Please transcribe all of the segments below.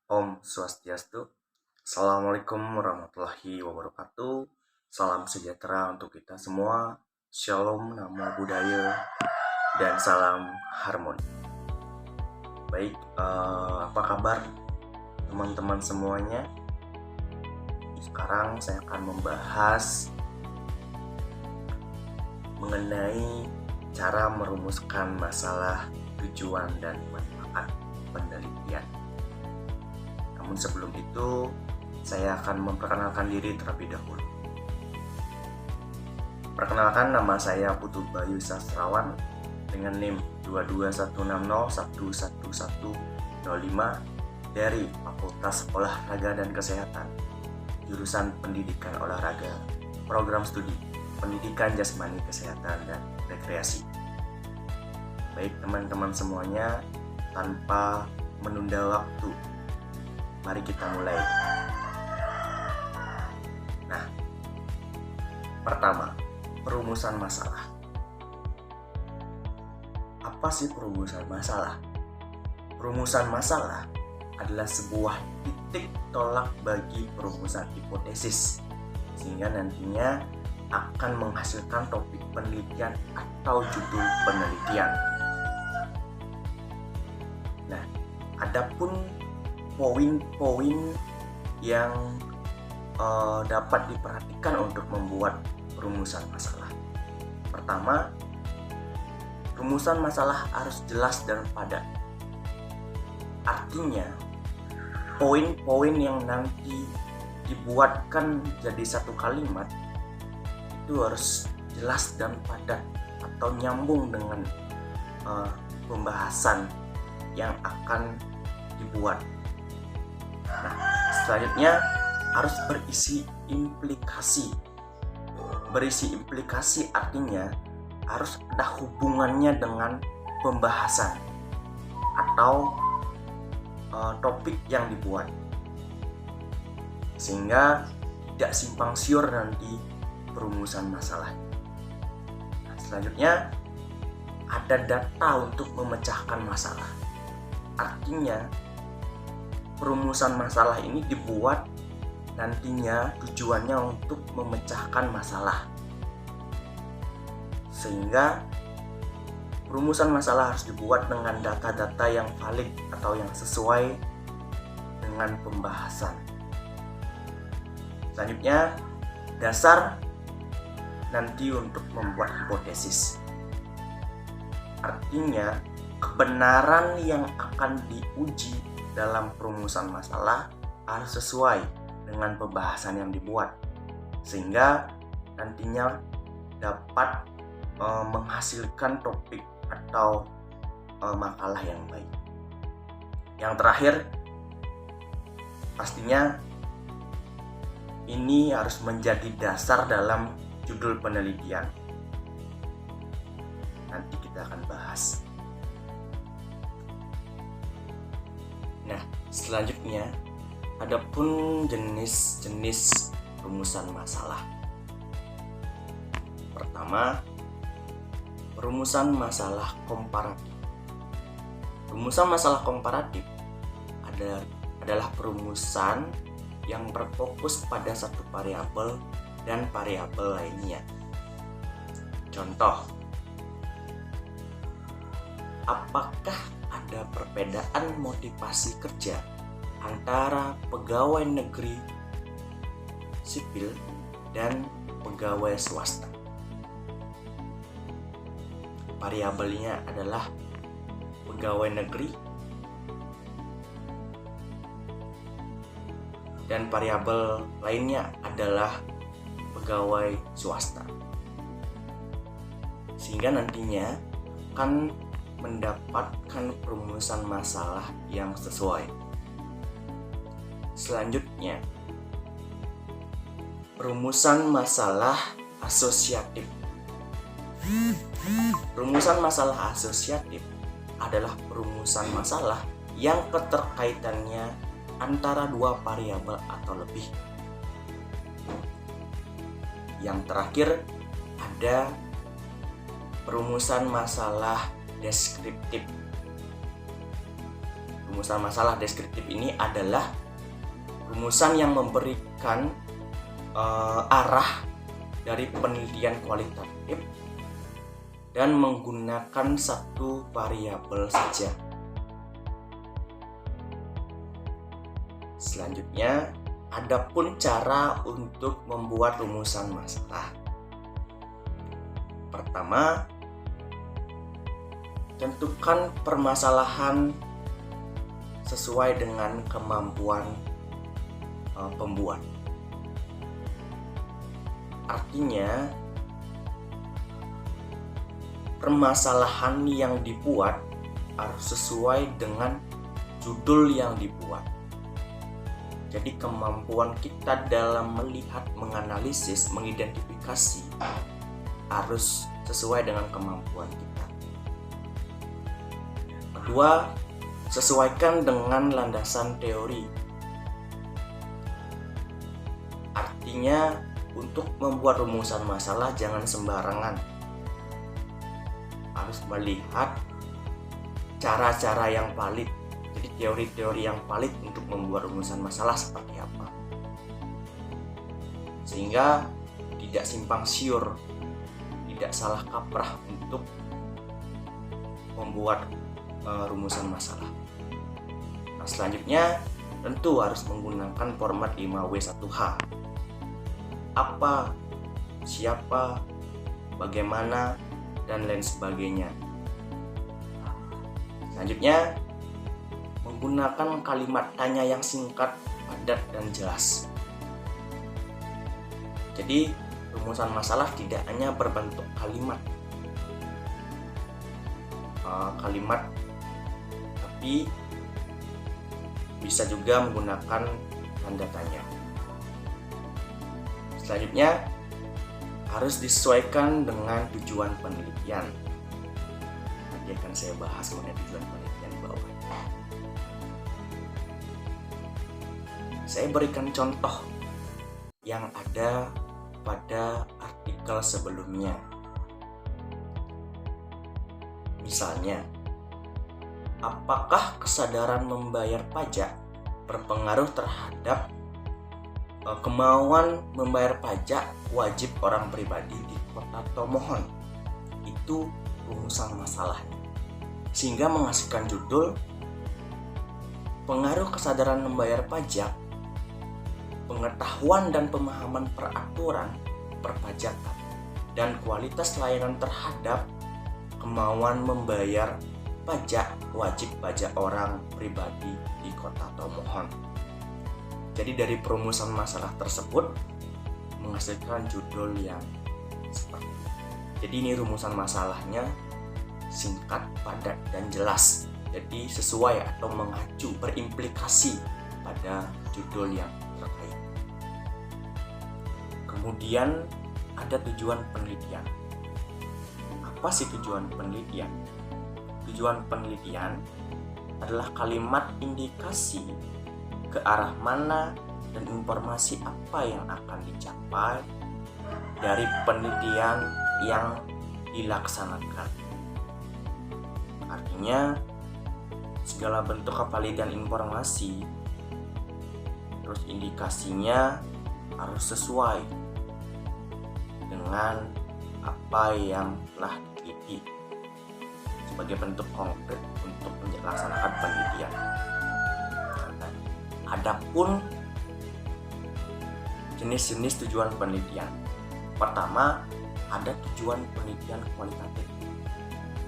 Om Swastiastu. Assalamualaikum warahmatullahi wabarakatuh. Salam sejahtera untuk kita semua. Shalom, namo buddhaya, dan salam harmoni. Baik, apa kabar teman-teman semuanya? Sekarang saya akan membahas mengenai cara merumuskan masalah, tujuan, dan manfaat penelitian. Namun sebelum itu, saya akan memperkenalkan diri terlebih dahulu. Perkenalkan, nama saya Putu Bayu Sastrawan dengan NIM 22160111105 dari Fakultas Olahraga dan Kesehatan, jurusan Pendidikan Olahraga, program studi Pendidikan Jasmani Kesehatan dan Rekreasi. Baik teman-teman semuanya, tanpa menunda waktu, mari kita mulai. Nah, pertama, perumusan masalah. Apa sih perumusan masalah? Perumusan masalah adalah sebuah titik tolak bagi perumusan hipotesis, sehingga nantinya akan menghasilkan topik penelitian atau judul penelitian. Nah, adapun poin-poin yang dapat diperhatikan untuk membuat perumusan masalah. Pertama, rumusan masalah harus jelas dan padat. Artinya, poin-poin yang nanti dibuatkan jadi satu kalimat itu harus jelas dan padat atau nyambung dengan pembahasan yang akan dibuat. Nah, selanjutnya harus berisi implikasi. Berisi implikasi artinya harus ada hubungannya dengan pembahasan atau topik yang dibuat, sehingga tidak simpang siur nanti perumusan masalah. Nah, selanjutnya ada data untuk memecahkan masalah. Artinya perumusan masalah ini dibuat nantinya tujuannya untuk memecahkan masalah, sehingga perumusan masalah harus dibuat dengan data-data yang valid atau yang sesuai dengan pembahasan. Selanjutnya, dasar nanti untuk membuat hipotesis. Artinya, kebenaran yang akan diuji dalam perumusan masalah harus sesuai dengan pembahasan yang dibuat, sehingga nantinya dapat menghasilkan topik atau makalah yang baik. Yang terakhir, pastinya ini harus menjadi dasar dalam judul penelitian. Nanti kita akan bahas. Nah, selanjutnya adapun jenis-jenis rumusan masalah. Pertama, perumusan masalah komparatif. Rumusan masalah komparatif adalah perumusan yang berfokus pada satu variabel dan variabel lainnya. Contoh, apakah ada perbedaan motivasi kerja antara pegawai negeri sipil dan pegawai swasta? Variabelnya adalah pegawai negeri dan variabel lainnya adalah pegawai swasta, sehingga nantinya akan mendapatkan perumusan masalah yang sesuai. Selanjutnya, perumusan masalah asosiatif. Perumusan masalah asosiatif adalah perumusan masalah yang keterkaitannya antara dua variabel atau lebih. Yang terakhir, ada perumusan masalah deskriptif. rumusan masalah deskriptif ini adalah rumusan yang memberikan arah dari penelitian kualitatif dan menggunakan satu variabel saja. Selanjutnya, adapun cara untuk membuat rumusan masalah. Pertama, tentukan permasalahan sesuai dengan kemampuan pembuat. Artinya, permasalahan yang dibuat harus sesuai dengan judul yang dibuat. Jadi kemampuan kita dalam melihat, menganalisis, mengidentifikasi harus sesuai dengan kemampuan kita. Kedua, sesuaikan dengan landasan teori. Artinya, untuk membuat rumusan masalah jangan sembarangan. Harus melihat cara-cara yang valid. Jadi teori-teori yang valid untuk membuat rumusan masalah seperti apa. Sehingga tidak simpang siur, tidak salah kaprah untuk membuat rumusan masalah. Nah, selanjutnya tentu harus menggunakan format 5W1H. Apa, siapa, bagaimana, dan lain sebagainya. Selanjutnya, menggunakan kalimat tanya yang singkat, padat, dan jelas. Jadi, rumusan masalah tidak hanya berbentuk kalimat, tapi bisa juga menggunakan tanda tanya. Selanjutnya, harus disesuaikan dengan tujuan penelitian. Nanti akan saya bahas mengenai tujuan penelitian di bawah. Saya berikan contoh yang ada pada artikel sebelumnya. Misalnya, apakah kesadaran membayar pajak berpengaruh terhadap kemauan membayar pajak wajib orang pribadi di kota Tomohon? Itu rumusan masalahnya. Sehingga menghasilkan judul pengaruh kesadaran membayar pajak, pengetahuan dan pemahaman peraturan perpajakan, dan kualitas layanan terhadap kemauan membayar pajak wajib pajak orang pribadi di kota Tomohon. Jadi dari perumusan masalah tersebut menghasilkan judul yang seperti ini. Jadi ini rumusan masalahnya singkat, padat, dan jelas. Jadi sesuai atau mengacu, berimplikasi pada judul yang terkait. Kemudian ada tujuan penelitian. Apa sih tujuan penelitian? Tujuan penelitian adalah kalimat indikasi ke arah mana dan informasi apa yang akan dicapai dari penelitian yang dilaksanakan. Artinya, segala bentuk kevalidan informasi, terus indikasinya harus sesuai dengan apa yang telah diteliti sebagai bentuk konkret untuk melaksanakan penelitian. Adapun jenis-jenis tujuan penelitian. Pertama, ada tujuan penelitian kualitatif.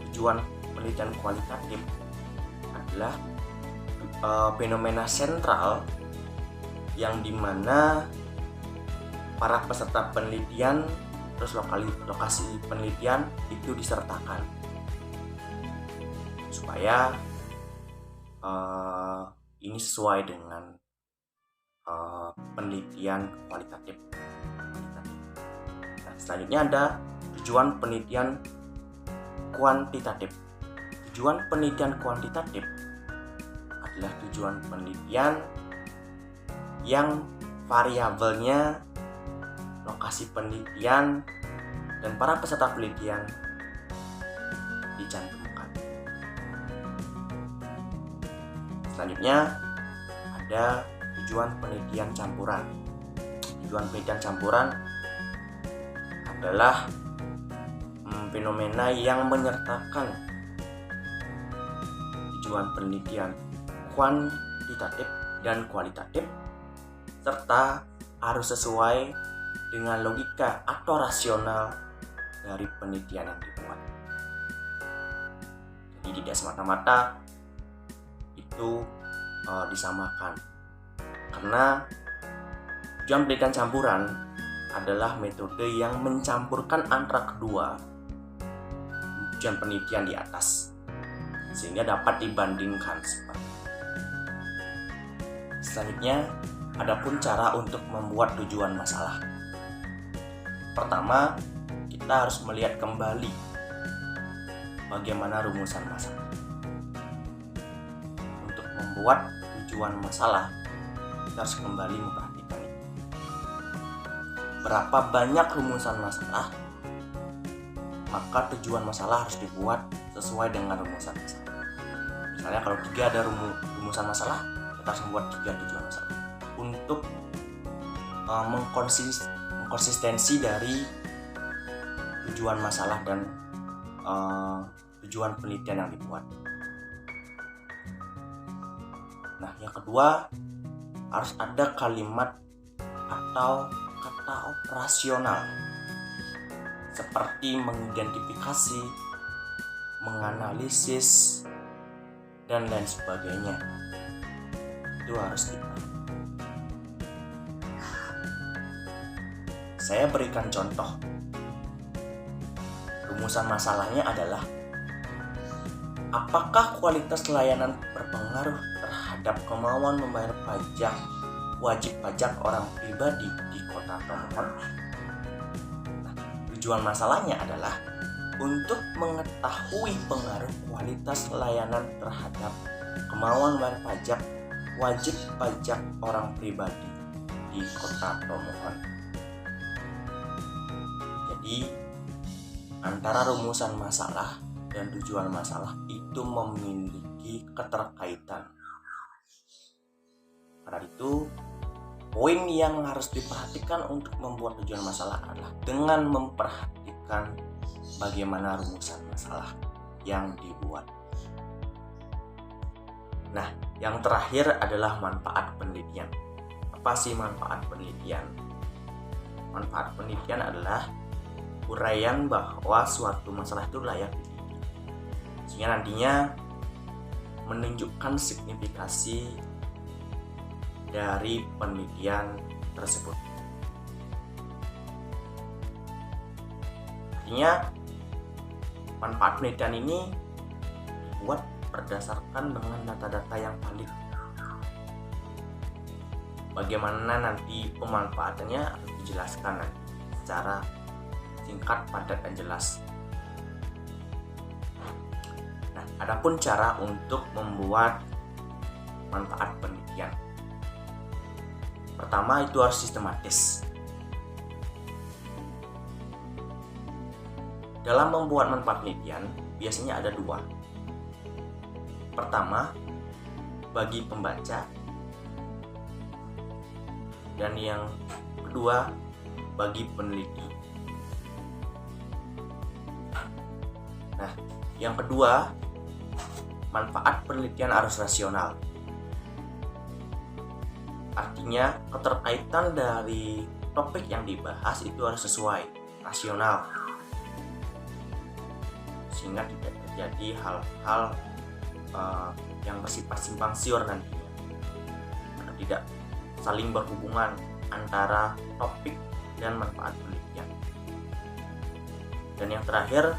Tujuan penelitian kualitatif adalah fenomena sentral yang dimana para peserta penelitian terus lokasi penelitian itu disertakan supaya ini sesuai dengan penelitian kualitatif. Nah, selanjutnya ada tujuan penelitian kuantitatif. Tujuan penelitian kuantitatif adalah tujuan penelitian yang variabelnya lokasi penelitian dan para peserta penelitian dicantumkan. Selanjutnya ada tujuan penelitian campuran. Tujuan penelitian campuran adalah fenomena yang menyertakan tujuan penelitian kuantitatif dan kualitatif, serta harus sesuai dengan logika atau rasional dari penelitian yang dibuat. Jadi tidak semata-mata itu disamakan, karena tujuan penelitian campuran adalah metode yang mencampurkan antara kedua tujuan penelitian di atas sehingga dapat dibandingkan seperti itu. Selanjutnya, adapun cara untuk membuat tujuan masalah. Pertama, kita harus melihat kembali bagaimana rumusan masalah. Untuk membuat tujuan masalah, kita harus kembali memperhatikan berapa banyak rumusan masalah, maka tujuan masalah harus dibuat sesuai dengan rumusan masalah. Misalnya kalau 3 ada rumusan masalah, kita harus membuat 3 tujuan masalah untuk mengkonsistensi dari tujuan masalah dan tujuan penelitian yang dibuat. Nah, yang kedua, harus ada kalimat atau kata operasional seperti mengidentifikasi, menganalisis, dan lain sebagainya. Itu harus dipakai. Saya berikan contoh. Rumusan masalahnya adalah, apakah kualitas layanan berpengaruh terhadap kemauan membayar wajib pajak orang pribadi di kota pemohon? Nah, tujuan masalahnya adalah untuk mengetahui pengaruh kualitas layanan terhadap kemauan membayar wajib pajak orang pribadi di kota pemohon. Jadi, antara rumusan masalah dan tujuan masalah itu memiliki keterkaitan. Karena itu, poin yang harus diperhatikan untuk membuat tujuan masalah adalah dengan memperhatikan bagaimana rumusan masalah yang dibuat. Nah, yang terakhir adalah manfaat penelitian. Apa sih manfaat penelitian? Manfaat penelitian adalah uraian bahwa suatu masalah itu layak diteliti, sehingga nantinya menunjukkan signifikasi dari penelitian tersebut. Artinya, manfaat penelitian ini dibuat berdasarkan dengan data-data yang valid. Bagaimana nanti pemanfaatannya harus dijelaskan nanti secara singkat, padat, dan jelas. Nah, adapun cara untuk membuat manfaat penelitian. Pertama, itu harus sistematis. Dalam membuat manfaat penelitian, biasanya ada 2. Pertama, bagi pembaca, dan yang kedua, bagi peneliti. Nah, yang kedua, manfaat penelitian harus rasional. Artinya, keterkaitan dari topik yang dibahas itu harus sesuai, rasional, sehingga tidak terjadi hal-hal yang bersifat simpang siur nantinya, atau tidak saling berhubungan antara topik dan manfaat penelitian. Dan yang terakhir,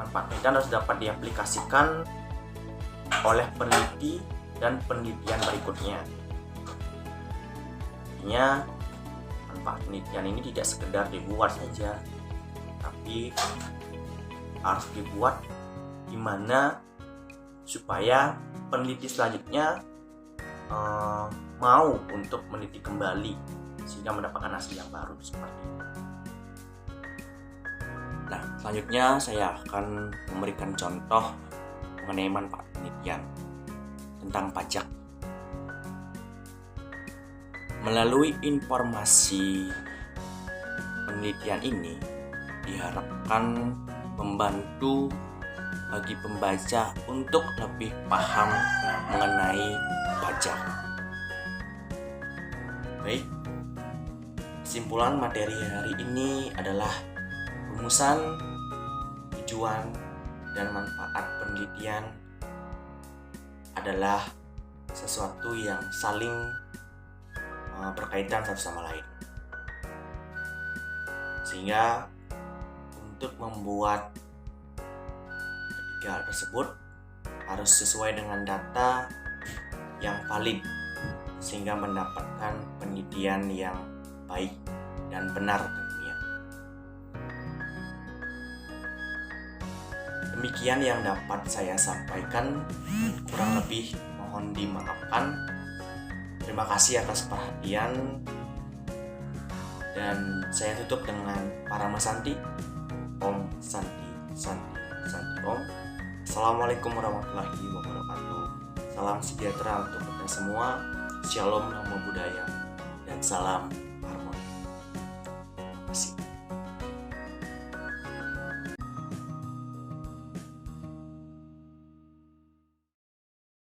manfaat penelitian harus dapat diaplikasikan oleh peneliti dan penelitian berikutnya. Artinya, manfaat penelitian ini tidak sekedar dibuat saja, tapi harus dibuat gimana supaya peneliti selanjutnya mau untuk meneliti kembali sehingga mendapatkan hasil yang baru seperti itu. Nah, selanjutnya saya akan memberikan contoh mengenai manfaat penelitian tentang pajak. Melalui informasi penelitian ini diharapkan membantu bagi pembaca untuk lebih paham mengenai pajak. Baik, kesimpulan materi hari ini adalah rumusan, tujuan, dan manfaat penelitian adalah sesuatu yang saling berkaitan satu sama lain. Sehingga untuk membuat ketiga hal tersebut harus sesuai dengan data yang valid sehingga mendapatkan penelitian yang baik dan benar tentunya. Demikian yang dapat saya sampaikan, kurang lebih mohon dimaafkan. Terima kasih atas perhatian, dan saya tutup dengan Parama Santi. Om Santi Santi Santi Om. Assalamualaikum warahmatullahi wabarakatuh. Salam sejahtera untuk kita semua. Shalom, namo buddhaya, dan salam